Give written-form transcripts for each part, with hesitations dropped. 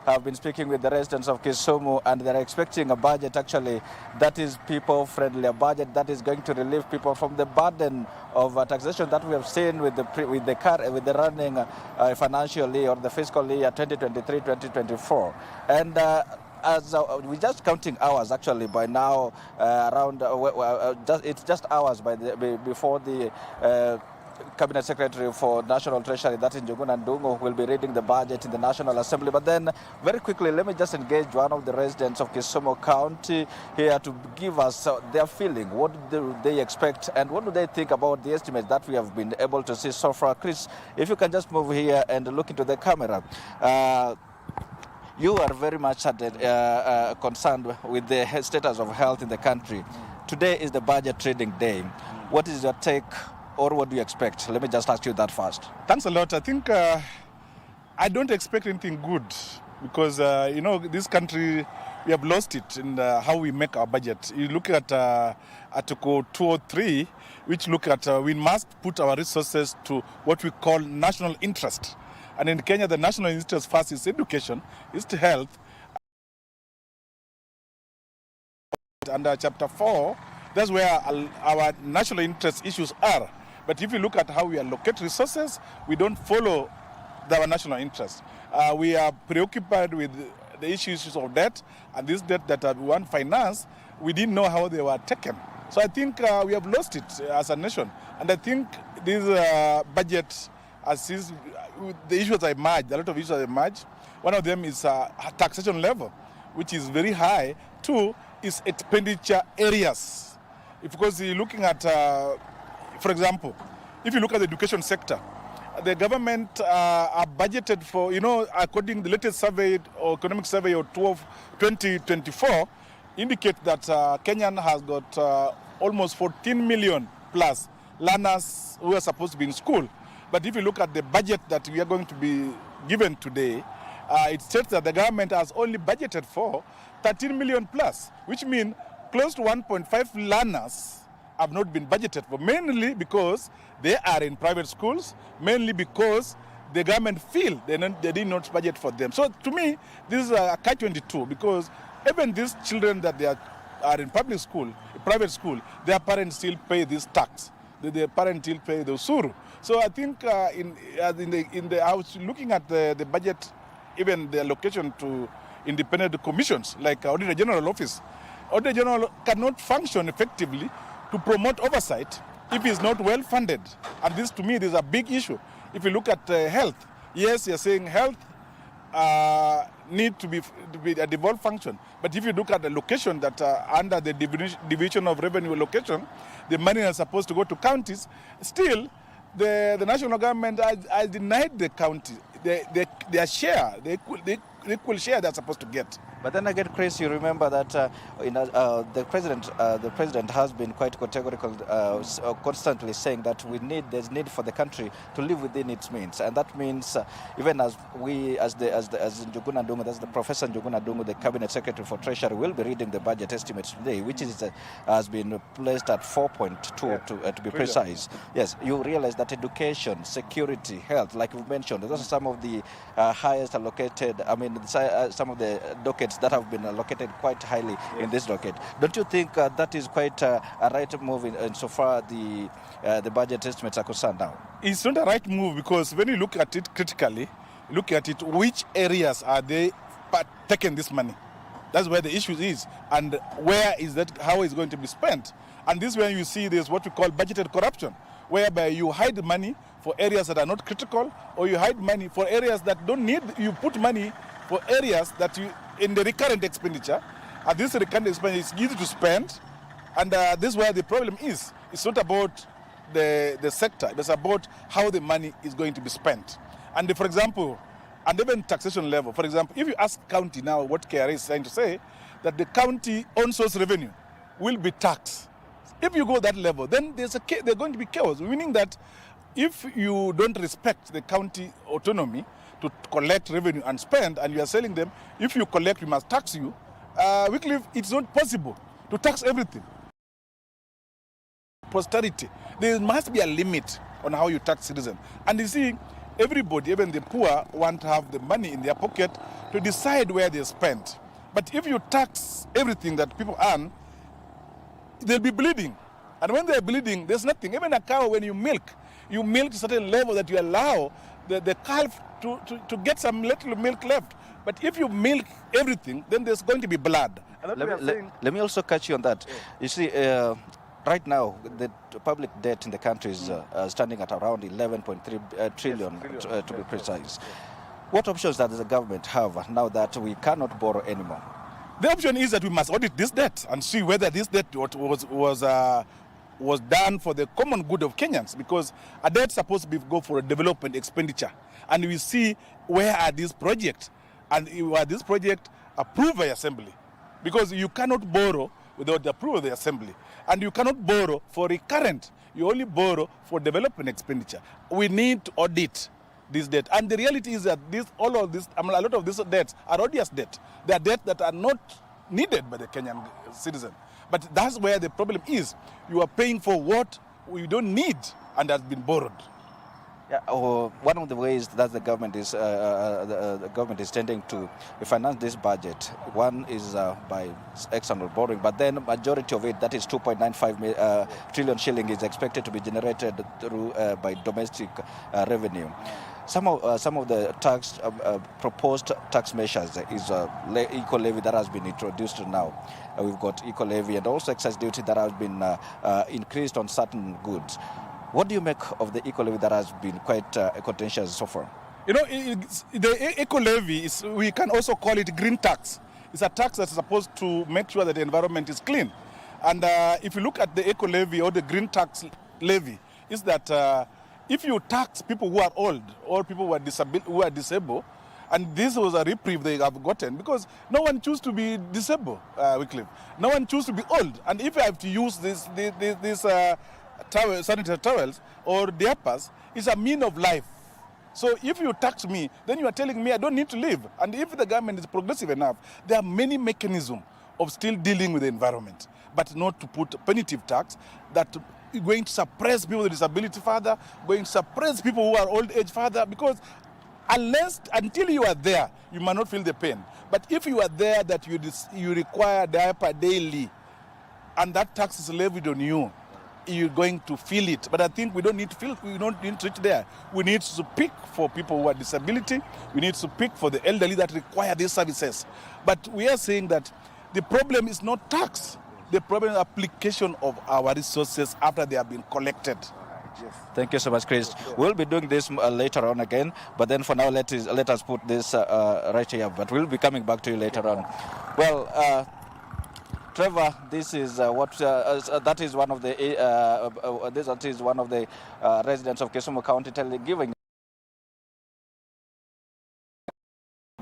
have been speaking with the residents of Kisumu, and they're expecting a budget actually that is people-friendly, a budget that is going to relieve people from the burden of taxation that we have seen with the running financial year or the fiscal year 2023-2024. And as we're just counting hours actually by now, it's just hours before the Cabinet Secretary for National Treasury, that is Njuguna Ndung'u, will be reading the budget in the National Assembly. But then, very quickly, let me just engage one of the residents of Kisumu County here to give us their feeling. What do they expect, and what do they think about the estimates that we have been able to see so far? Chris, if you can just move here and look into the camera. You are very much concerned with the status of health in the country. Today is the budget reading day. What is your take, or what do you expect? Let me just ask you that first. Thanks a lot. I think I don't expect anything good because, this country, we have lost it in how we make our budget. You look at Article 203, which look at we must put our resources to what we call national interest. And in Kenya, the national interest first is education, is to health. Under Chapter 4, that's where our national interest issues are. But if you look at how we allocate resources, we don't follow our national interest. We are preoccupied with the issues of debt, and this debt that we want finance, we didn't know how they were taken. So I think we have lost it as a nation. And I think this budget, the issues that emerge, a lot of issues that emerge. One of them is taxation level, which is very high. Two is expenditure areas. Because you're looking at, for example, if you look at the education sector, the government are budgeted for, according to the latest survey or economic survey of 2024, indicate that Kenyan has got almost 14 million plus learners who are supposed to be in school. But if you look at the budget that we are going to be given today, it states that the government has only budgeted for 13 million plus, which means close to 1.5 learners have not been budgeted for, mainly because they are in private schools, mainly because the government feel they did not budget for them. So to me, this is a catch-22, because even these children that they are in private school, their parents still pay this tax. Their parents still pay the usuru. So I think I was looking at the budget, even the allocation to independent commissions like Auditor General Office. Auditor General cannot function effectively to promote oversight if it's not well funded. And this, to me, is a big issue. If you look at health, yes, you're saying health need to be a devolved function. But if you look at the location that under the division of revenue allocation, the money is supposed to go to counties, still the national government has denied the county their share, the equal share they're supposed to get. But then again, Chris, you remember that the president has been quite categorical, constantly saying that there's need for the country to live within its means, and that means even as Njuguna Ndung'u, that's the Professor Njuguna Ndung'u, the Cabinet Secretary for Treasury, will be reading the budget estimates today, which has been placed at 4.2 to be precise. Yes, you realize that education, security, health, like you mentioned, those are some of the highest allocated. I mean, some of the dockets that have been allocated quite highly in this docket. Don't you think that is quite a right move insofar the budget estimates are concerned now? It's not a right move, because when you look at it critically, look at it, which areas are they taking this money? That's where the issue is, and where is that? How is it going to be spent? And this is when you see there's what we call budgeted corruption, whereby you hide money for areas that are not critical, or you hide money for areas that don't need. You put money for areas that you in the recurrent expenditure, and this recurrent expenditure is easy to spend, and this is where the problem is. It's not about the sector, it's about how the money is going to be spent. And for example, and even taxation level, for example, if you ask county now, what KRA is trying to say, that the county own source revenue will be taxed. If you go that level, then there's going to be chaos, meaning that if you don't respect the county autonomy to collect revenue and spend, and you are selling them, if you collect, we must tax you. Wycliffe, it's not possible to tax everything. Posterity, there must be a limit on how you tax citizens. And you see, everybody, even the poor, want to have the money in their pocket to decide where they spend. But if you tax everything that people earn, they'll be bleeding. And when they're bleeding, there's nothing. Even a cow, when you milk to a certain level that you allow the calf to get some little milk left. But if you milk everything, then there's going to be blood. Let me also catch you on that. Yeah. You see, right now, the public debt in the country is standing at around 11.3 trillion, to be precise. What options does the government have now that we cannot borrow anymore? The option is that we must audit this debt and see whether this debt was done for the common good of Kenyans, because a debt is supposed to go for a development expenditure. And we see where are these projects, and are these projects approved by Assembly? Because you cannot borrow without the approval of the Assembly. And you cannot borrow for recurrent. You only borrow for development expenditure. We need to audit this debt. And the reality is that a lot of these debts are odious debt. They are debts that are not needed by the Kenyan citizen. But that's where the problem is. You are paying for what you don't need and has been borrowed. Yeah, one of the ways that the government is tending to finance this budget, one is by external borrowing, but then majority of it, that is 2.95 trillion shilling, is expected to be generated through by domestic revenue. Some of the proposed tax measures is eco levy that has been introduced now. We've got eco levy and also excise duty that has been increased on certain goods. What do you make of the eco levy that has been quite contentious so far? You know, the eco levy we can also call it green tax. It's a tax that's supposed to make sure that the environment is clean. And if you look at the eco levy or the green tax levy, is that if you tax people who are old or people who are disabled, and this was a reprieve they have gotten, because no one chooses to be disabled, Wycliffe. No one chooses to be old. And if I have to use this sanitary towels or diapers, it's a mean of life. So if you tax me, then you are telling me I don't need to live. And if the government is progressive enough, there are many mechanisms of still dealing with the environment, but not to put punitive tax that is going to suppress people with disability further, going to suppress people who are old age further, because until you are there, you might not feel the pain. But if you are there that you require diaper daily, and that tax is levied on you, you're going to feel it. But I think we don't need to reach there. We need to speak for people who are disability. We need to speak for the elderly that require these services. But we are saying that the problem is not tax. The problem is application of our resources after they have been collected. Thank you so much, Chris. We'll be doing this later on again, but then for now, let us put this right here. But we'll be coming back to you later on. Well, Trevor, this is that is one of the residents of Kisumu County giving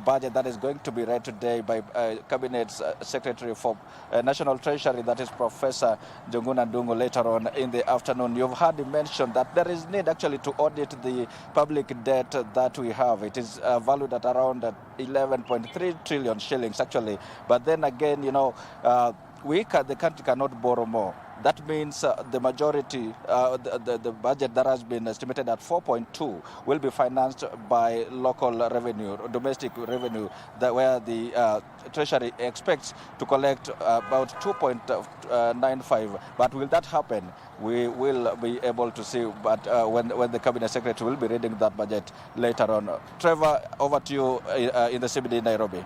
budget that is going to be read today by Cabinet Secretary for National Treasury, that is Professor Njuguna Ndung'u, later on in the afternoon. You've heard him mention that there is need actually to audit the public debt that we have. It is valued at around 11.3 trillion shillings actually. But then again, you know, the country cannot borrow more. That means the majority, the budget that has been estimated at 4.2 will be financed by local revenue, domestic revenue, where the Treasury expects to collect about 2.95. But will that happen? We will be able to see, but when the Cabinet Secretary will be reading that budget later on. Trevor, over to you in the CBD Nairobi.